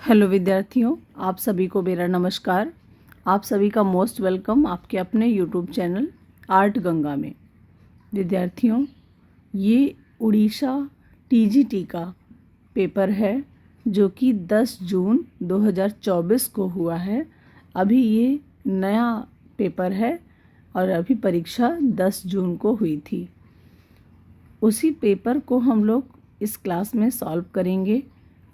Hello विद्यार्थियों, आप सभी को मेरा नमस्कार। आप सभी का मोस्ट वेलकम आपके अपने यूट्यूब चैनल आर्ट गंगा में। विद्यार्थियों, ये उड़ीसा टीजीटी का पेपर है जो कि 10 जून 2024 को हुआ है। अभी ये नया पेपर है और अभी परीक्षा 10 जून को हुई थी। उसी पेपर को हम लोग इस क्लास में सॉल्व करेंगे।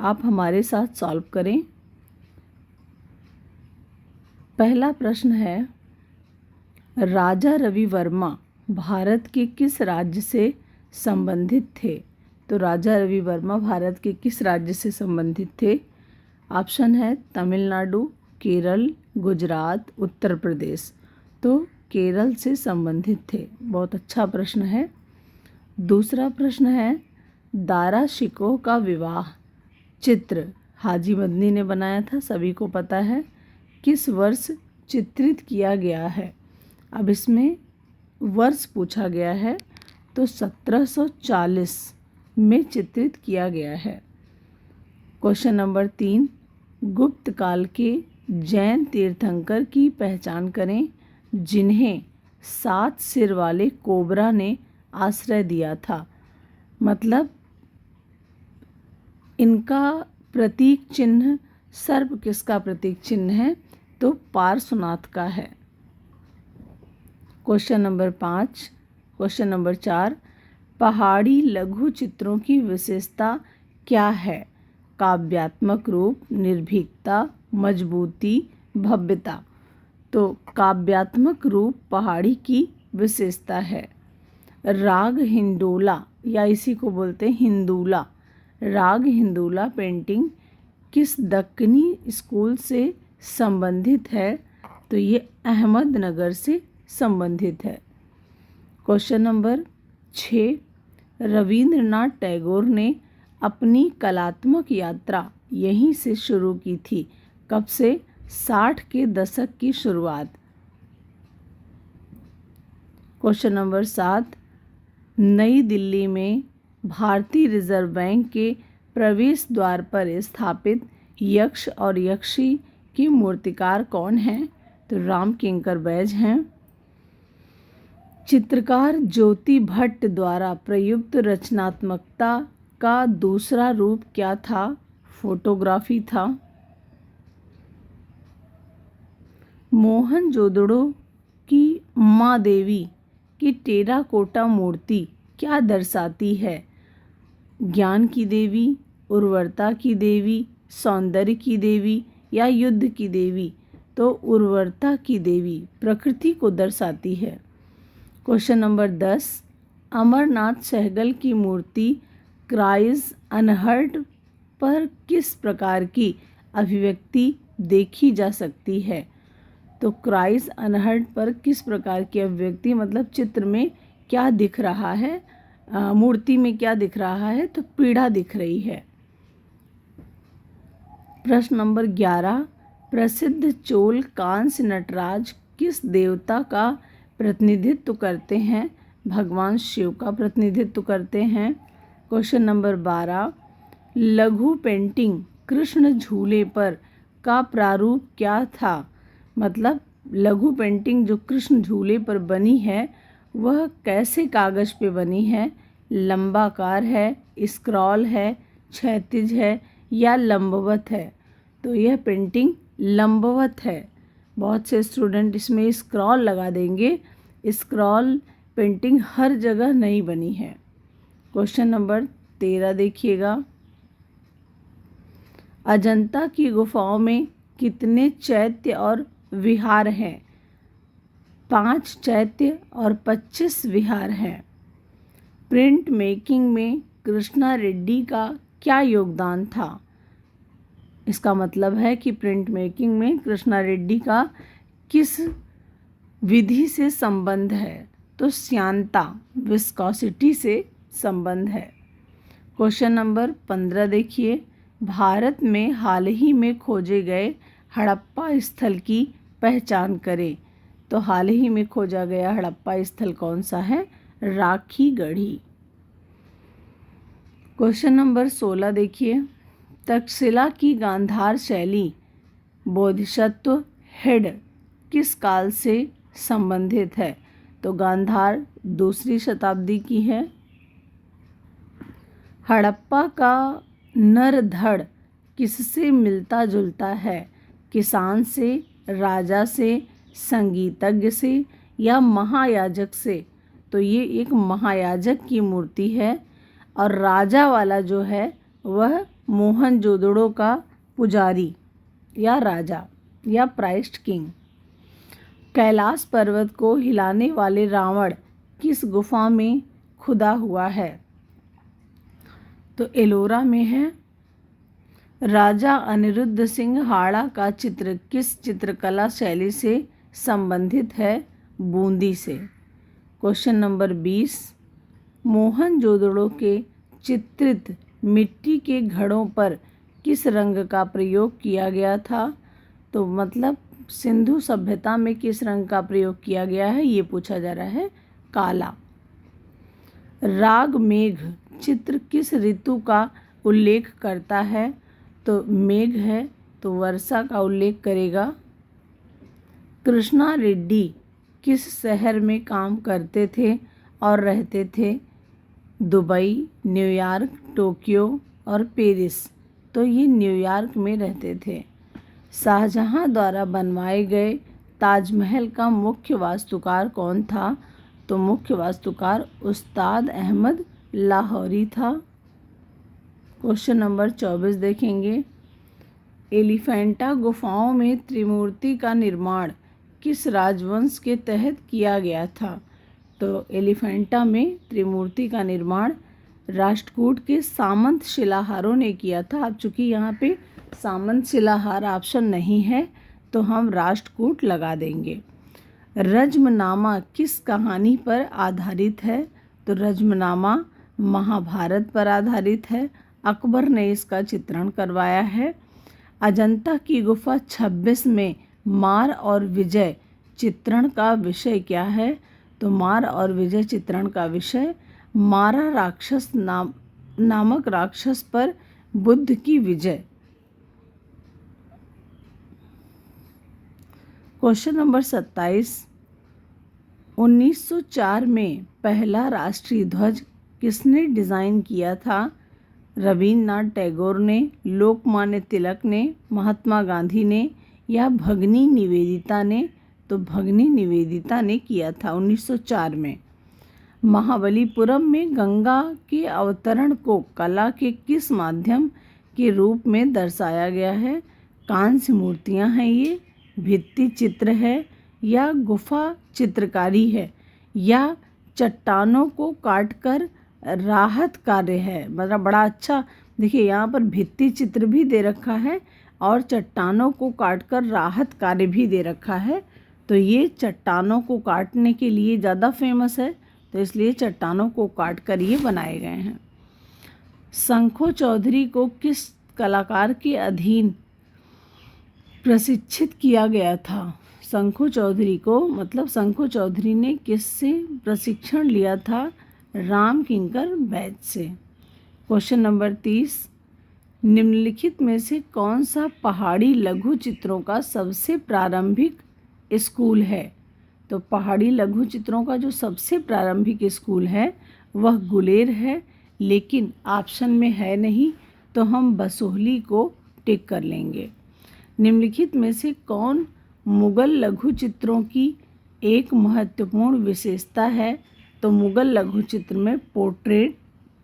आप हमारे साथ सॉल्व करें। पहला प्रश्न है, राजा रवि वर्मा भारत के किस राज्य से संबंधित थे? तो राजा रवि वर्मा भारत के किस राज्य से संबंधित थे? ऑप्शन है तमिलनाडु, केरल, गुजरात, उत्तर प्रदेश। तो केरल से संबंधित थे। बहुत अच्छा प्रश्न है। दूसरा प्रश्न है, दारा शिकोह का विवाह चित्र हाजी मदनी ने बनाया था, सभी को पता है। किस वर्ष चित्रित किया गया है? अब इसमें वर्ष पूछा गया है, तो 1740 में चित्रित किया गया है। क्वेश्चन नंबर 3, गुप्त काल के जैन तीर्थंकर की पहचान करें जिन्हें 7 सिर वाले कोबरा ने आश्रय दिया था। मतलब इनका प्रतीक चिन्ह सर्प किसका प्रतीक चिन्ह है? तो पार्श्वनाथ का है। क्वेश्चन नंबर 4, पहाड़ी लघु चित्रों की विशेषता क्या है? काव्यात्मक रूप, निर्भीकता, मजबूती, भव्यता। तो काव्यात्मक रूप पहाड़ी की विशेषता है। राग हिंडोला या इसी को बोलते हैं हिंदूला, राग हिंदूला पेंटिंग किस दक्कनी स्कूल से संबंधित है? तो ये अहमदनगर से संबंधित है। क्वेश्चन नंबर 6, रविंद्रनाथ टैगोर ने अपनी कलात्मक यात्रा यहीं से शुरू की थी। कब से? 60 के दशक की शुरुआत। क्वेश्चन नंबर 7, नई दिल्ली में भारतीय रिजर्व बैंक के प्रवेश द्वार पर स्थापित यक्ष और यक्षी की मूर्तिकार कौन हैं? तो राम किंकर बैज हैं। चित्रकार ज्योति भट्ट द्वारा प्रयुक्त रचनात्मकता का दूसरा रूप क्या था? फोटोग्राफी था। मोहनजोदड़ो की माँ देवी की टेराकोटा मूर्ति क्या दर्शाती है? ज्ञान की देवी, उर्वरता की देवी, सौंदर्य की देवी या युद्ध की देवी? तो उर्वरता की देवी प्रकृति को दर्शाती है। क्वेश्चन नंबर 10, अमरनाथ सहगल की मूर्ति क्राइज अनहर्ट पर किस प्रकार की अभिव्यक्ति देखी जा सकती है? तो क्राइज अनहर्ट पर किस प्रकार की अभिव्यक्ति, मतलब चित्र में क्या दिख रहा है, मूर्ति में क्या दिख रहा है? तो पीड़ा दिख रही है। प्रश्न नंबर 11, प्रसिद्ध चोल कांस्य नटराज किस देवता का प्रतिनिधित्व करते हैं? भगवान शिव का प्रतिनिधित्व करते हैं। क्वेश्चन नंबर 12, लघु पेंटिंग कृष्ण झूले पर का प्रारूप क्या था? मतलब लघु पेंटिंग जो कृष्ण झूले पर बनी है वह कैसे कागज पे बनी है? लंबाकार है, स्क्रॉल है, क्षैतिज है या लंबवत है? तो यह पेंटिंग लंबवत है। बहुत से स्टूडेंट इसमें स्क्रॉल लगा देंगे। स्क्रॉल पेंटिंग हर जगह नहीं बनी है। क्वेश्चन नंबर 13 देखिएगा, अजंता की गुफाओं में कितने चैत्य और विहार हैं? 5 चैत्य और 25 विहार हैं। प्रिंट मेकिंग में कृष्णा रेड्डी का क्या योगदान था? इसका मतलब है कि प्रिंट मेकिंग में कृष्णा रेड्डी का किस विधि से संबंध है? तो श्यानता, विस्कोसिटी से संबंध है। क्वेश्चन नंबर 15 देखिए, भारत में हाल ही में खोजे गए हड़प्पा स्थल की पहचान करें। तो हाल ही में खोजा गया हड़प्पा स्थल कौन सा है? राखी गढ़ी। क्वेश्चन नंबर 16 देखिए, तक्षशिला की गांधार शैली बोधिसत्व हेड किस काल से संबंधित है? तो गांधार 2री शताब्दी की है। हड़प्पा का नरधड़ किससे मिलता जुलता है? किसान से, राजा से, संगीतज्ञ से या महायाजक से? तो ये एक महायाजक की मूर्ति है और राजा वाला जो है वह मोहनजोदड़ो का पुजारी या राजा या प्राइस्ट किंग। कैलाश पर्वत को हिलाने वाले रावण किस गुफा में खुदा हुआ है? तो एलोरा में है। राजा अनिरुद्ध सिंह हाड़ा का चित्र किस चित्रकला शैली से संबंधित है? बूंदी से। क्वेश्चन नंबर 20, मोहनजोदड़ो के चित्रित मिट्टी के घड़ों पर किस रंग का प्रयोग किया गया था? तो मतलब सिंधु सभ्यता में किस रंग का प्रयोग किया गया है ये पूछा जा रहा है, काला। राग मेघ चित्र किस ऋतु का उल्लेख करता है? तो मेघ है तो वर्षा का उल्लेख करेगा। कृष्णा रेड्डी किस शहर में काम करते थे और रहते थे? दुबई, न्यूयॉर्क, टोक्यो और पेरिस। तो ये न्यूयॉर्क में रहते थे। शाहजहां द्वारा बनवाए गए ताजमहल का मुख्य वास्तुकार कौन था? तो मुख्य वास्तुकार उस्ताद अहमद लाहौरी था। क्वेश्चन नंबर 24 देखेंगे। एलिफेंटा गुफाओं में त्रिमूर्ति का निर्माण किस राजवंश के तहत किया गया था? तो एलिफेंटा में त्रिमूर्ति का निर्माण राष्ट्रकूट के सामंत शिलाहारों ने किया था। अब चूंकि यहाँ पे सामंत शिलाहार ऑप्शन नहीं है तो हम राष्ट्रकूट लगा देंगे। रज्मनामा किस कहानी पर आधारित है? तो रज्मनामा महाभारत पर आधारित है। अकबर ने इसका चित्रण करवाया है। अजंता की गुफा 26 में मार और विजय चित्रण का विषय क्या है? तो मार और विजय चित्रण का विषय मारा राक्षस नामक राक्षस पर बुद्ध की विजय। क्वेश्चन नंबर 27, 1904 में पहला राष्ट्रीय ध्वज किसने डिज़ाइन किया था? रवीन्द्रनाथ टैगोर ने, लोकमान्य तिलक ने, महात्मा गांधी ने या भगिनी निवेदिता ने? तो भगिनी निवेदिता ने किया था 1904 में। महाबलीपुरम में गंगा के अवतरण को कला के किस माध्यम के रूप में दर्शाया गया है? कांस्य मूर्तियाँ हैं ये, भित्ति चित्र है या गुफा चित्रकारी है या चट्टानों को काटकर राहत कार्य है? मतलब बड़ा अच्छा देखिए यहाँ पर भित्ति चित्र भी दे रखा है और चट्टानों को काटकर राहत कार्य भी दे रखा है। तो ये चट्टानों को काटने के लिए ज़्यादा फेमस है तो इसलिए चट्टानों को काटकर ये बनाए गए हैं। शंखो चौधरी को किस कलाकार के अधीन प्रशिक्षित किया गया था? शंखो चौधरी को मतलब शंखो चौधरी ने किससे प्रशिक्षण लिया था? राम किंकर बैच से। क्वेश्चन नंबर 30, निम्नलिखित में से कौन सा पहाड़ी लघु चित्रों का सबसे प्रारंभिक स्कूल है? तो पहाड़ी लघु चित्रों का जो सबसे प्रारंभिक स्कूल है वह गुलेर है, लेकिन ऑप्शन में है नहीं तो हम बसोहली को टिक कर लेंगे। निम्नलिखित में से कौन मुगल लघु चित्रों की एक महत्वपूर्ण विशेषता है? तो मुगल लघु चित्र में पोर्ट्रेट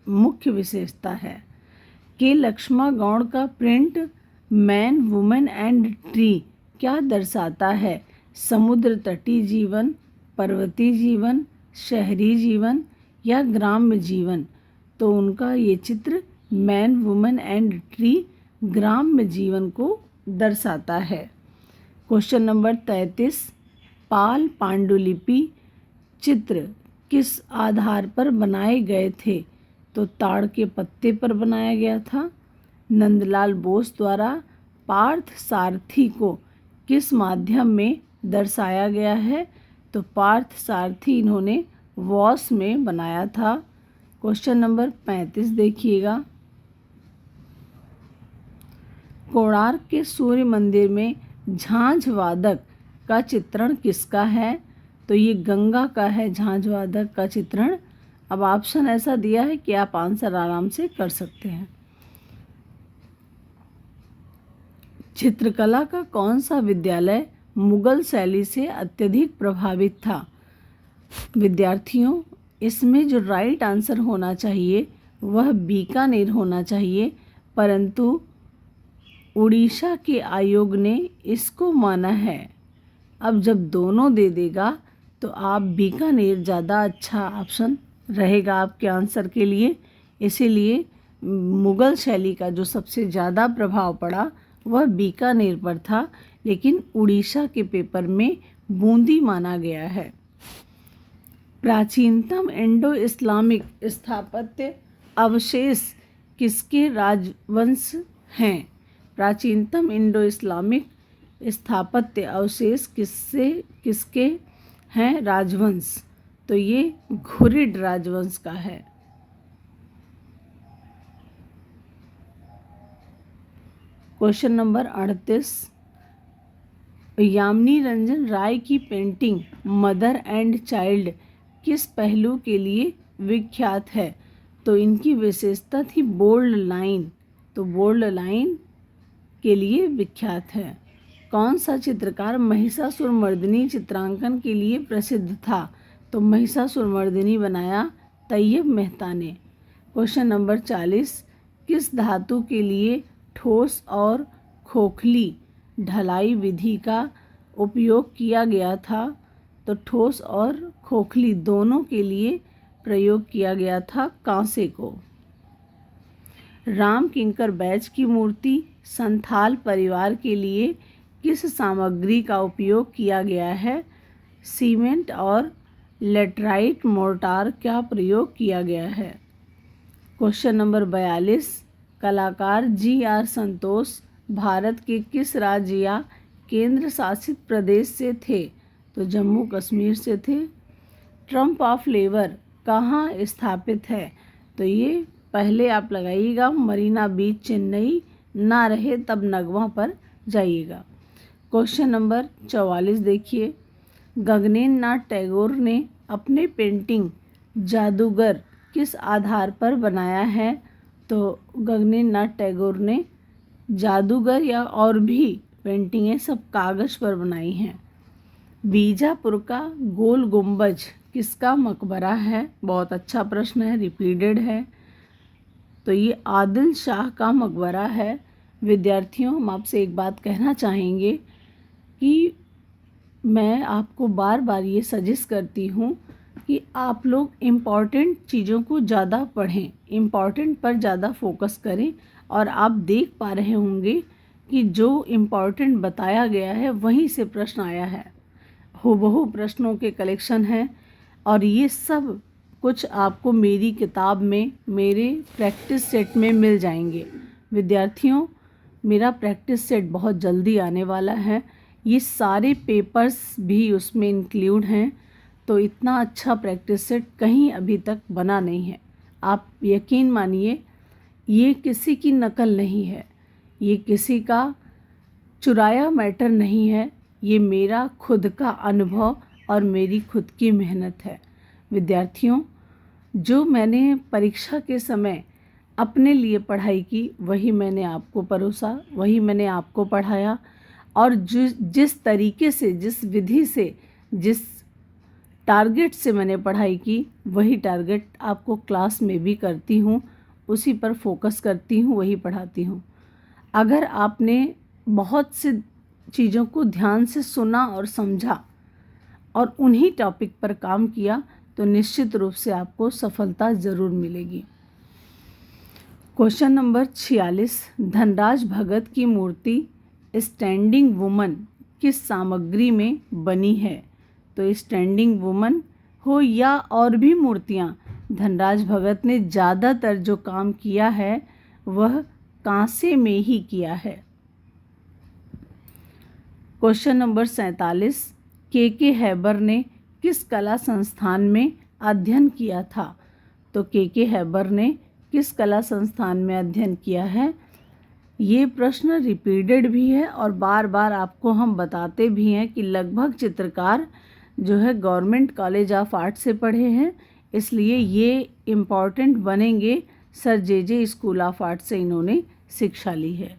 मुख्य विशेषता है। के लक्ष्मा गौड़ का print man, women and tree क्या दर्शाता है? समुद्र तटीय जीवन, पर्वतीय जीवन, शहरी जीवन या ग्राम्य जीवन? तो उनका ये चित्र मैन, वुमेन एंड ट्री ग्राम्य जीवन को दर्शाता है। क्वेश्चन नंबर 33, पाल पांडुलिपि चित्र किस आधार पर बनाए गए थे? तो ताड़ के पत्ते पर बनाया गया था। नंदलाल बोस द्वारा पार्थ सारथी को किस माध्यम में दर्शाया गया है? तो पार्थ सारथी इन्होंने वॉस में बनाया था। क्वेश्चन नंबर 35 देखिएगा। कोणार्क के सूर्य मंदिर में झांझ वादक का चित्रण किसका है? तो ये गंगा का है झांझ वादक का चित्रण। अब ऑप्शन ऐसा दिया है कि आप आंसर आराम से कर सकते हैं। चित्रकला का कौन सा विद्यालय मुगल शैली से अत्यधिक प्रभावित था? विद्यार्थियों, इसमें जो राइट आंसर होना चाहिए वह बीकानेर होना चाहिए, परंतु उड़ीसा के आयोग ने इसको माना है। अब जब दोनों दे देगा तो आप बीकानेर ज़्यादा अच्छा ऑप्शन रहेगा आपके आंसर के लिए। इसीलिए मुग़ल शैली का जो सबसे ज़्यादा प्रभाव पड़ा वह बीकानेर पर था, लेकिन उड़ीसा के पेपर में बूंदी माना गया है। प्राचीनतम इंडो इस्लामिक स्थापत्य अवशेष किसके राजवंश हैं? प्राचीनतम इंडो इस्लामिक स्थापत्य अवशेष किसके हैं राजवंश? तो ये घुरिड राजवंश का है। क्वेश्चन नंबर 38, यामिनी रंजन राय की पेंटिंग मदर एंड चाइल्ड किस पहलू के लिए विख्यात है? तो इनकी विशेषता थी बोल्ड लाइन, तो बोल्ड लाइन के लिए विख्यात है। कौन सा चित्रकार महिषासुरमर्दिनी चित्रांकन के लिए प्रसिद्ध था? तो महिषासुरमर्दिनी बनाया तैयब मेहता ने। क्वेश्चन नंबर 40, किस धातु के लिए ठोस और खोखली ढलाई विधि का उपयोग किया गया था? तो ठोस और खोखली दोनों के लिए प्रयोग किया गया था कांसे को। राम किंकर बैच की मूर्ति संथाल परिवार के लिए किस सामग्री का उपयोग किया गया है? सीमेंट और लेटराइट मोर्टार का प्रयोग किया गया है। क्वेश्चन नंबर 42, कलाकार जी.आर. संतोष भारत के किस राज्य या केंद्र शासित प्रदेश से थे? तो जम्मू कश्मीर से थे। ट्रम्प ऑफ लेबर कहाँ स्थापित है? तो ये पहले आप लगाइएगा मरीना बीच चेन्नई, ना रहे तब नगवा पर जाइएगा। क्वेश्चन नंबर 44 देखिए, गगनेन्द्र नाथ टैगोर ने अपने पेंटिंग जादूगर किस आधार पर बनाया है? तो गगनेन्द्र नाथ टैगोर ने जादूगर या और भी पेंटिंगें सब कागज़ पर बनाई हैं। बीजापुर का गोल गुंबज किसका मकबरा है? बहुत अच्छा प्रश्न है, रिपीटेड है। तो ये आदिल शाह का मकबरा है। विद्यार्थियों, हम आपसे एक बात कहना चाहेंगे कि मैं आपको बार बार ये सजेस्ट करती हूँ कि आप लोग इम्पॉर्टेंट चीज़ों को ज़्यादा पढ़ें, इम्पॉर्टेंट पर ज़्यादा फोकस करें, और आप देख पा रहे होंगे कि जो इम्पॉर्टेंट बताया गया है वहीं से प्रश्न आया है। हूबहू प्रश्नों के कलेक्शन हैं, और ये सब कुछ आपको मेरी किताब में, मेरे प्रैक्टिस सेट में मिल जाएंगे। विद्यार्थियों, मेरा प्रैक्टिस सेट बहुत जल्दी आने वाला है। ये सारे पेपर्स भी उसमें इंक्लूड हैं, तो इतना अच्छा प्रैक्टिस सेट कहीं अभी तक बना नहीं है। आप यकीन मानिए, ये किसी की नकल नहीं है, ये किसी का चुराया मैटर नहीं है, ये मेरा खुद का अनुभव और मेरी खुद की मेहनत है। विद्यार्थियों, जो मैंने परीक्षा के समय अपने लिए पढ़ाई की वही मैंने आपको परोसा, वही मैंने आपको पढ़ाया, और जिस तरीके से, जिस विधि से, जिस टारगेट से मैंने पढ़ाई की वही टारगेट आपको क्लास में भी करती हूँ, उसी पर फोकस करती हूँ, वही पढ़ाती हूँ। अगर आपने बहुत से चीज़ों को ध्यान से सुना और समझा और उन्हीं टॉपिक पर काम किया तो निश्चित रूप से आपको सफलता ज़रूर मिलेगी। क्वेश्चन नंबर 46, धनराज भगत की मूर्ति स्टैंडिंग वुमन किस सामग्री में बनी है? तो स्टैंडिंग वुमन हो या और भी मूर्तियाँ, धनराज भगत ने ज़्यादातर जो काम किया है वह कांसे में ही किया है। क्वेश्चन नंबर 47, के हैबर ने किस कला संस्थान में अध्ययन किया था? तो के हैबर ने किस कला संस्थान में अध्ययन किया है? ये प्रश्न रिपीटेड भी है और बार बार आपको हम बताते भी हैं कि लगभग चित्रकार जो है गवर्नमेंट कॉलेज ऑफ आर्ट से पढ़े हैं, इसलिए ये इम्पॉर्टेंट बनेंगे। Sir J school of art से इन्होंने शिक्षा ली है।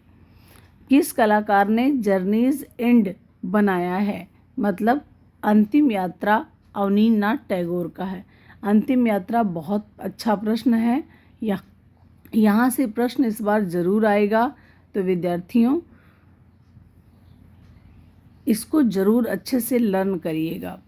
किस कलाकार ने जर्नीज एंड बनाया है? मतलब अंतिम यात्रा अवनींद्रनाथ टैगोर का है। अंतिम यात्रा बहुत अच्छा प्रश्न है, यहाँ से प्रश्न इस बार ज़रूर आएगा, तो विद्यार्थियों इसको ज़रूर अच्छे से लर्न करिएगा।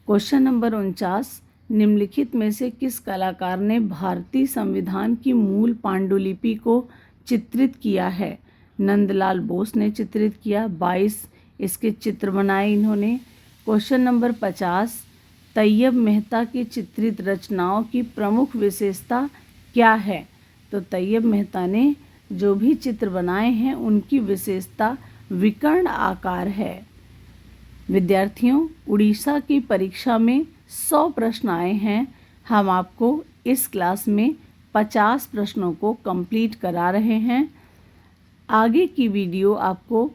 क्वेश्चन नंबर 49, निम्नलिखित में से किस कलाकार ने भारतीय संविधान की मूल पांडुलिपि को चित्रित किया है? नंदलाल बोस ने चित्रित किया, 22 इसके चित्र बनाए इन्होंने। क्वेश्चन नंबर 50, तैयब मेहता की चित्रित रचनाओं की प्रमुख विशेषता क्या है? तो तैयब मेहता ने जो भी चित्र बनाए हैं उनकी विशेषता विकर्ण आकार है। विद्यार्थियों, उड़ीसा की परीक्षा में 100 प्रश्न आए हैं। हम आपको इस क्लास में 50 प्रश्नों को कंप्लीट करा रहे हैं। आगे की वीडियो आपको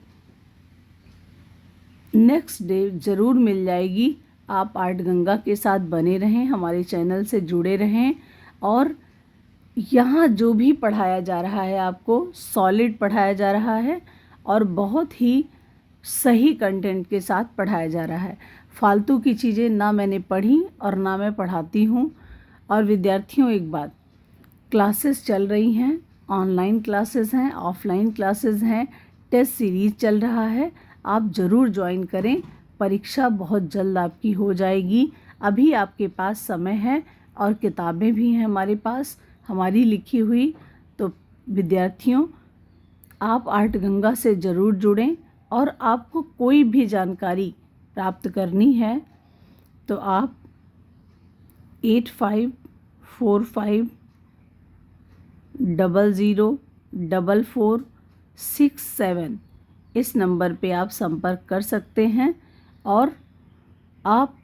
नेक्स्ट डे ज़रूर मिल जाएगी। आप आर्ट गंगा के साथ बने रहें, हमारे चैनल से जुड़े रहें और यहाँ जो भी पढ़ाया जा रहा है आपको सॉलिड पढ़ाया जा रहा है और बहुत ही सही कंटेंट के साथ पढ़ाया जा रहा है। फालतू की चीज़ें ना मैंने पढ़ी और ना मैं पढ़ाती हूँ। और विद्यार्थियों एक बात, क्लासेस चल रही हैं, ऑनलाइन क्लासेस हैं, ऑफलाइन क्लासेस हैं, टेस्ट सीरीज़ चल रहा है, आप ज़रूर ज्वाइन करें। परीक्षा बहुत जल्द आपकी हो जाएगी। अभी आपके पास समय है और किताबें भी हैं हमारे पास, हमारी लिखी हुई। तो विद्यार्थियों, आप आर्ट गंगा से ज़रूर जुड़ें और आपको कोई भी जानकारी प्राप्त करनी है तो आप 8545004467 इस नंबर पे आप संपर्क कर सकते हैं और आप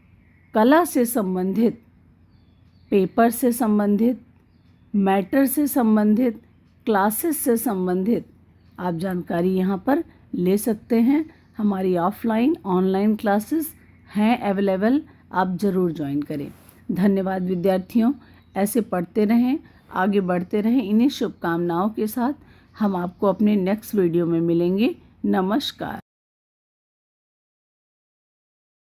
कला से संबंधित, पेपर से संबंधित, मैटर से संबंधित, क्लासेस से संबंधित आप जानकारी यहाँ पर ले सकते हैं। हमारी ऑफलाइन ऑनलाइन क्लासेस हैं अवेलेबल, आप ज़रूर ज्वाइन करें। धन्यवाद विद्यार्थियों, ऐसे पढ़ते रहें, आगे बढ़ते रहें। इन्हीं शुभकामनाओं के साथ हम आपको अपने नेक्स्ट वीडियो में मिलेंगे। नमस्कार।